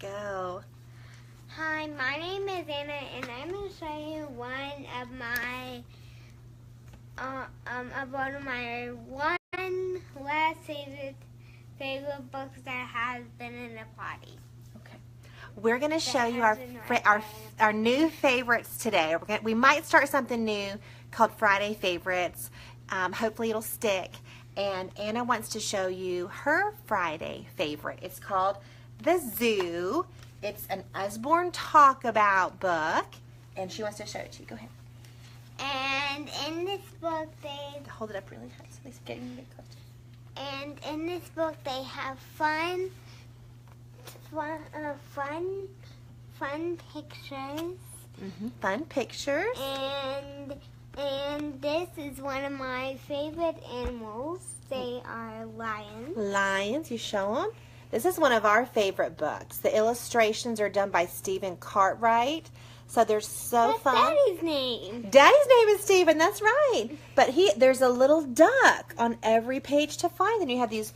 Go. Hi, my name is Anna, and I'm going to show you one of my last favorite books that has been in the potty. Okay. We're going to show you our new favorites today. We might start something new called Friday Favorites. Hopefully it'll stick. And Anna wants to show you her Friday favorite. It's called The Zoo. It's an Usborne Talk About book. And she wants to show it to you. Go ahead. And in this book, hold it up really high so they can get close. And in this book, they have fun pictures. Fun pictures. And this is one of my favorite animals. They are lions. Lions, you show them. This is one of our favorite books. The illustrations are done by Stephen Cartwright. So they're so fun. What's Daddy's name? Daddy's name is Stephen, that's right. But there's a little duck on every page to find. And you have these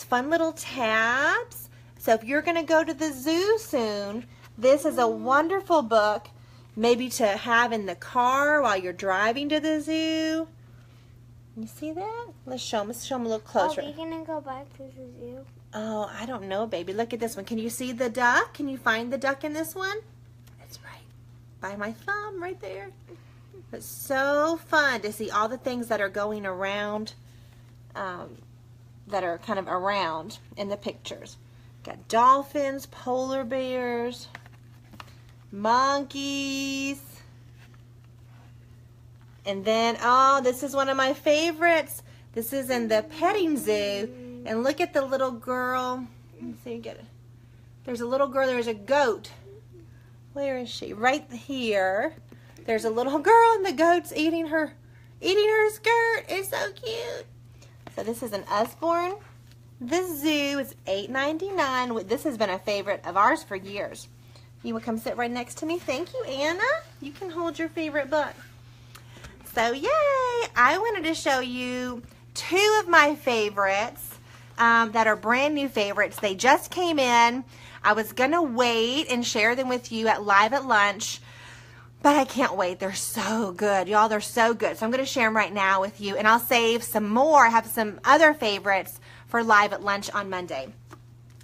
fun little tabs. So if you're going to go to the zoo soon, this is a wonderful book maybe to have in the car while you're driving to the zoo. You see that? Let's show them a little closer. Are we going to go back to the zoo? Oh, I don't know, baby. Look at this one. Can you see the duck? Can you find the duck in this one? That's right. By my thumb right there. It's so fun to see all the things that are going around, that are kind of around in the pictures. Got dolphins, polar bears, monkeys. And then, oh, this is one of my favorites. This is in the petting zoo. And look at the little girl. Let me see, get it. There's a little girl, there's a goat. Where is she? Right here. There's a little girl and the goat's eating her skirt. It's so cute. So this is an Usborne. The Zoo is $8.99. This has been a favorite of ours for years. You will come sit right next to me. Thank you, Anna. You can hold your favorite book. So yay! I wanted to show you two of my favorites that are brand new favorites. They just came in. I was going to wait and share them with you live at lunch, but I can't wait. They're so good. Y'all, they're so good. So I'm going to share them right now with you, and I'll save some more. I have some other favorites for live at lunch on Monday.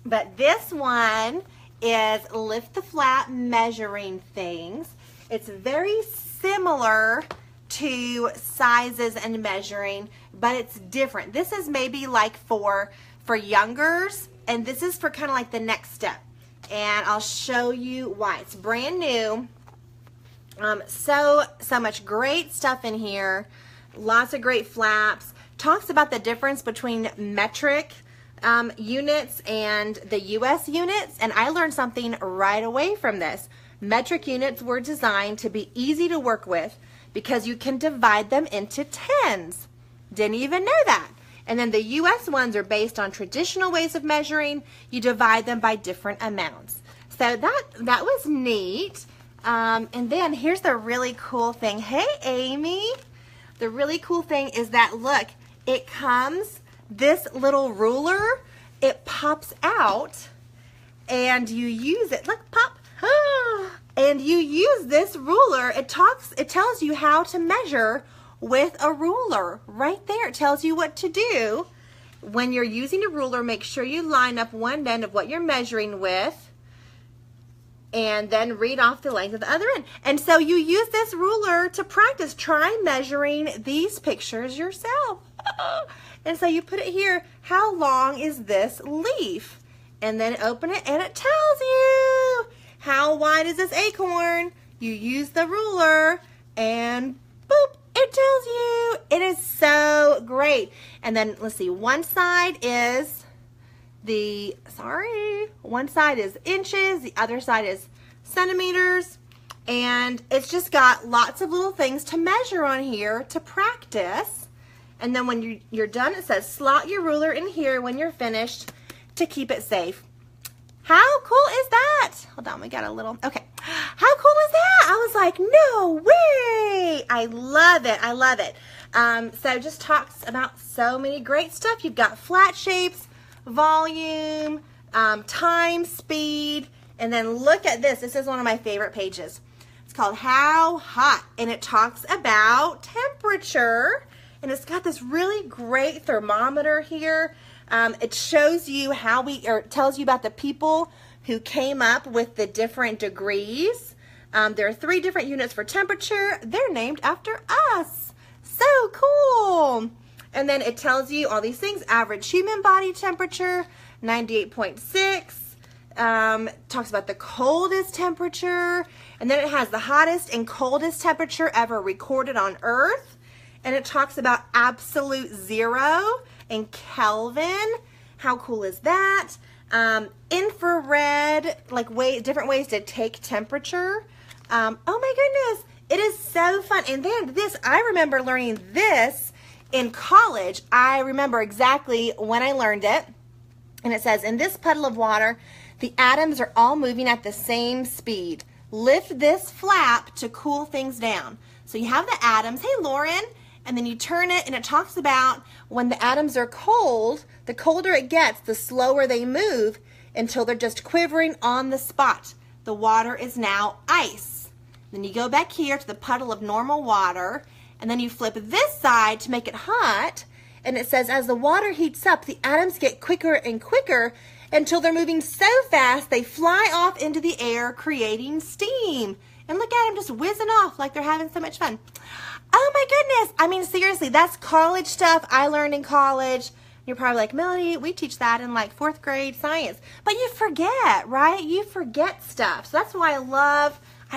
But this one is Lift the Flat Measuring Things. It's very similar to sizes and measuring, but it's different. This is maybe like for youngers, and this is for kind of like the next step. And I'll show you why. It's brand new. So much great stuff in here. Lots of great flaps. Talks about the difference between metric units and the US units, and I learned something right away from this. Metric units were designed to be easy to work with because you can divide them into tens. Didn't even know that. And then the US ones are based on traditional ways of measuring. You divide them by different amounts. So that was neat. And then here's the really cool thing. Hey, Amy. The really cool thing is that, look, it comes, this little ruler, it pops out, and you use it. Look, pop. And you use this ruler. It tells you how to measure with a ruler. Right there, it tells you what to do. When you're using a ruler, make sure you line up one end of what you're measuring with, and then read off the length of the other end. And so you use this ruler to practice. Try measuring these pictures yourself. And so you put it here. How long is this leaf? And then open it, and it tells you. How wide is this acorn? You use the ruler, and boop, it tells you. It is so great. And then let's see, one side is one side is inches, the other side is centimeters, and it's just got lots of little things to measure on here to practice. And then when you're done, it says slot your ruler in here when you're finished to keep it safe. How cool is that? Hold on, we got a little, okay. How cool is that? I was like, no way. I love it, I love it. So just talks about so many great stuff. You've got flat shapes, volume, time, speed, And then look at this. This is one of my favorite pages. It's called How Hot, and it talks about temperature. And it's got this really great thermometer here. It shows you or tells you about the people who came up with the different degrees. There are 3 different units for temperature. They're named after us. So cool. And then it tells you all these things. Average human body temperature, 98.6. Talks about the coldest temperature. And then it has the hottest and coldest temperature ever recorded on Earth. And it talks about absolute zero in Kelvin. How cool is that? Infrared, like different ways to take temperature. Oh my goodness, it is so fun. And then this, I remember learning this in college. I remember exactly when I learned it. And it says, in this puddle of water, the atoms are all moving at the same speed. Lift this flap to cool things down. So you have the atoms. Hey, Lauren. And then you turn it, and it talks about when the atoms are cold, the colder it gets, the slower they move until they're just quivering on the spot. The water is now ice. Then you go back here to the puddle of normal water, and then you flip this side to make it hot, and it says as the water heats up, the atoms get quicker and quicker until they're moving so fast they fly off into the air, creating steam. And look at them just whizzing off like they're having so much fun. Oh my goodness. I mean, seriously, that's college stuff I learned in college. You're probably like, Melanie, we teach that in like 4th grade science. But you forget, right? You forget stuff. So that's why I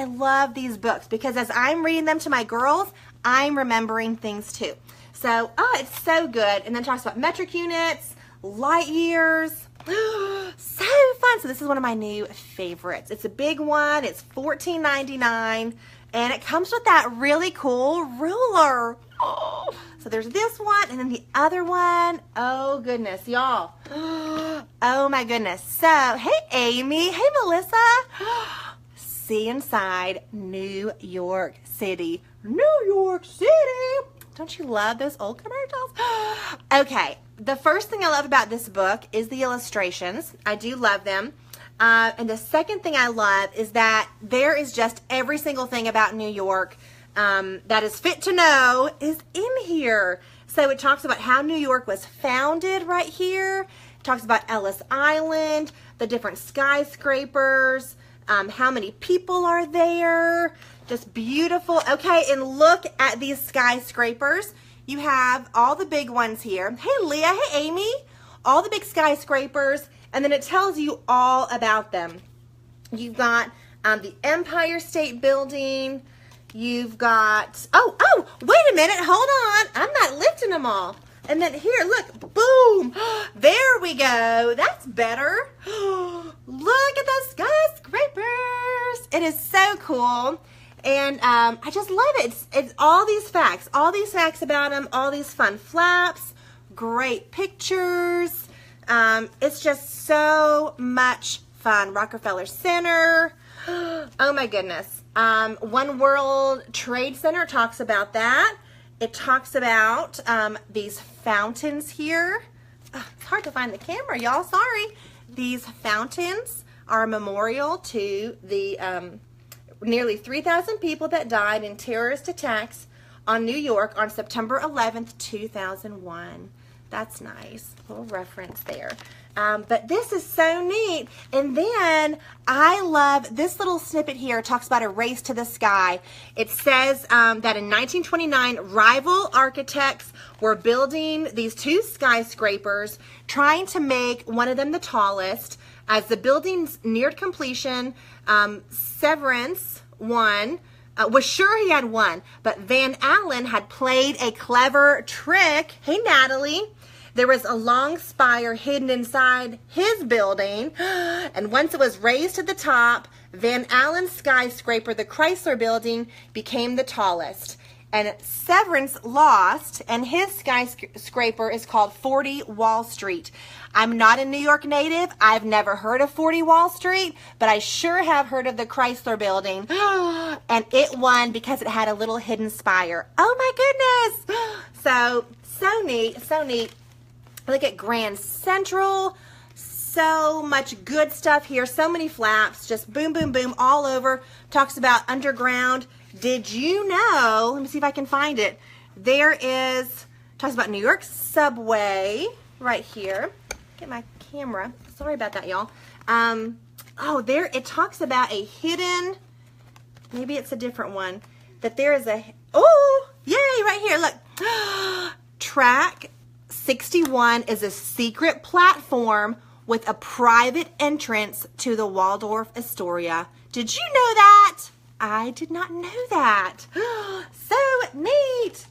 love these books, because as I'm reading them to my girls, I'm remembering things too. So, it's so good. And then it talks about metric units, light years. So fun. So this is one of my new favorites. It's a big one. It's $14.99. And it comes with that really cool ruler. Oh. So there's this one, and then the other one. Oh, goodness, y'all. Oh, my goodness. So, hey, Amy. Hey, Melissa. See inside New York City. New York City. Don't you love those old commercials? Okay, the first thing I love about this book is the illustrations. I do love them. And the second thing I love is that there is just every single thing about New York that is fit to know is in here. So it talks about how New York was founded right here. It talks about Ellis Island, the different skyscrapers, how many people are there. Just beautiful. Okay, and look at these skyscrapers. You have all the big ones here. Hey, Leah. Hey, Amy. All the big skyscrapers. And then it tells you all about them. You've got the Empire State Building. You've got, oh, wait a minute, hold on. I'm not lifting them all. And then here, look, boom. There we go. That's better. Look at those skyscrapers. It is so cool. And I just love it. It's all these facts about them, all these fun flaps, great pictures. It's just so much fun. Rockefeller Center. Oh my goodness. One World Trade Center talks about that. It talks about these fountains here. It's hard to find the camera, y'all. Sorry. These fountains are a memorial to the nearly 3,000 people that died in terrorist attacks on New York on September 11th, 2001. That's nice. A little reference there. But this is so neat. And then I love this little snippet here. It talks about a race to the sky. It says that in 1929, rival architects were building these 2 skyscrapers, trying to make one of them the tallest. As the buildings neared completion, Severance was sure he had won, but Van Allen had played a clever trick. Hey, Natalie. There was a long spire hidden inside his building, and once it was raised to the top, Van Allen's skyscraper, the Chrysler Building, became the tallest. And Severance lost, and his skyscraper is called 40 Wall Street. I'm not a New York native. I've never heard of 40 Wall Street, but I sure have heard of the Chrysler Building. And it won because it had a little hidden spire. Oh my goodness. So neat, so neat. Look at Grand Central. so much good stuff here. So many flaps, just boom, boom, boom, all over. Talks about underground. Did you know, let me see if I can find it. There is, talks about New York subway right here. Get my camera. Sorry about that, y'all. Oh, there, it talks about a hidden, maybe it's a different one, that there is a, oh, yay, right here, look. Track 61 is a secret platform with a private entrance to the Waldorf Astoria. Did you know that? I did not know that. So neat.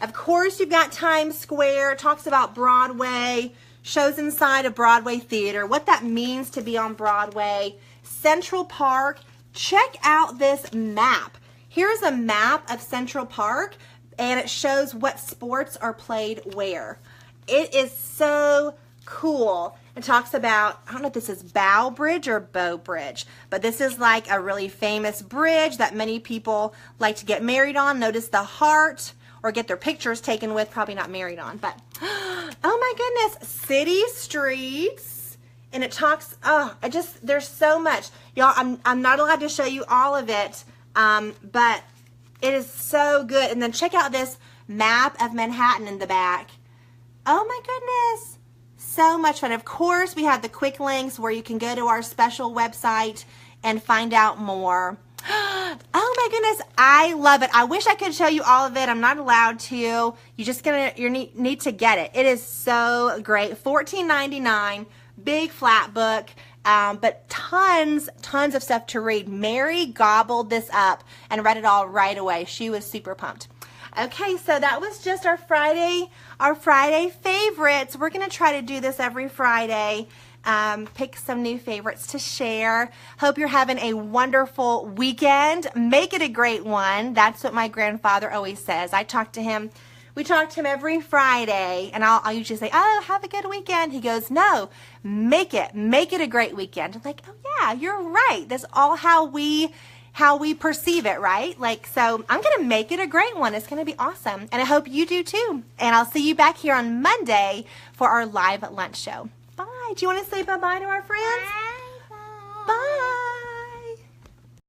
Of course, you've got Times Square. It talks about Broadway, shows inside a Broadway theater, what that means to be on Broadway. Central Park. Check out this map. Here's a map of Central Park, and it shows what sports are played where. It is so cool. It talks about, I don't know if this is Bow Bridge or Bow Bridge, but this is like a really famous bridge that many people like to get married on. Notice the heart, or get their pictures taken with, probably not married on, but oh my goodness, city streets. And it talks, oh, there's so much. Y'all, I'm not allowed to show you all of it, but it is so good. And then check out this map of Manhattan in the back. Oh my goodness. So much fun. Of course, we have the quick links where you can go to our special website and find out more. Oh my goodness, I love it. I wish I could show you all of it. I'm not allowed to. You need to get it. It is so great. $14.99, big flat book, but tons of stuff to read. Mary gobbled this up and read it all right away. She was super pumped. Okay, so that was just our Friday favorites. We're going to try to do this every Friday. Pick some new favorites to share. Hope you're having a wonderful weekend. Make it a great one. That's what my grandfather always says. We talk to him every Friday, and I'll usually say, oh, have a good weekend. He goes, no, make it a great weekend. I'm like, oh yeah, you're right. That's all how we perceive it, right? Like, so I'm going to make it a great one. It's going to be awesome. And I hope you do too. And I'll see you back here on Monday for our live lunch show. Bye. Do you want to say bye-bye to our friends? Bye. Bye.